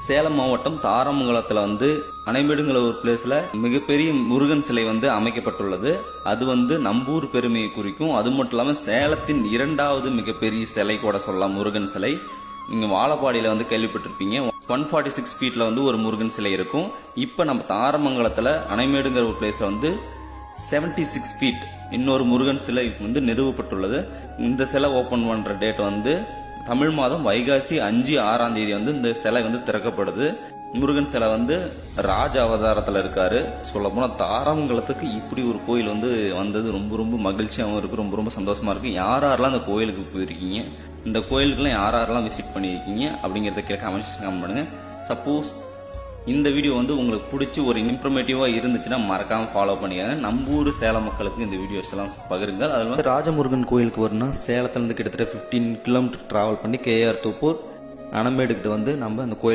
சேலம் மாவட்டம் தாரமங்கலத்துல அணைமேடுங்கிற ஒரு பிளேஸ்ல மிகப்பெரிய முருகன் சிலை அமைக்கப்பட்டுள்ளது. அது நம்பூர் பெருமையை குறிக்கும். அது மட்டும் இல்லாம சேலத்தின் இரண்டாவது மிகப்பெரிய சிலை கூட சொல்லலாம் முருகன் சிலை. நீங்க வாழப்பாடியில கேள்விப்பட்டிருப்பீங்க. 146 ஃபீட்ல ஒரு முருகன் சிலை இருக்கும். இப்ப நம்ம தாரமங்கலத்துல அணைமேடுங்கிற ஒரு பிளேஸ்ல 76 ஃபீட் இன்னொரு முருகன் சிலை நிறுவப்பட்டுள்ளது. இந்த சிலை ஓபன் பண்ற டேட் தமிழ் மாதம் வைகாசி 5, 6ஆம் தேதி இந்த சிலை திறக்கப்படுது. முருகன் சிலை ராஜ அவதாரத்துல இருக்காரு. சொல்ல போனா தாரமங்கலத்துக்கு இப்படி ஒரு கோயில் வந்தது ரொம்ப ரொம்ப மகிழ்ச்சியாகவும் இருக்கு, ரொம்ப ரொம்ப சந்தோஷமா இருக்கு. யாரெல்லாம் அந்த கோயிலுக்கு போயிருக்கீங்க, இந்த கோயிலுக்குலாம் யாரெல்லாம் விசிட் பண்ணியிருக்கீங்க அப்படிங்கறத கீழே கமெண்ட்ஸ் பண்ணுங்க. சப்போஸ் இந்த வீடியோ உங்களுக்கு பிடிச்சி ஒரு இன்ஃபர்மேட்டிவா இருந்துச்சுன்னா மறக்காம ஃபாலோ பண்ணிக்கங்க. நம்பூர் சேலம் மக்களுக்கு இந்த வீடியோஸ் எல்லாம் பகிருங்கள். அதில் ராஜமுருகன் கோயிலுக்கு வரணும்னா சேலத்துல இருந்து கிட்டத்தட்ட 15 கிலோமீட்டர் டிராவல் பண்ணி கேஆர் தோப்பூர் அணமேடுக்கிட்ட நம்ம அந்த கோயில்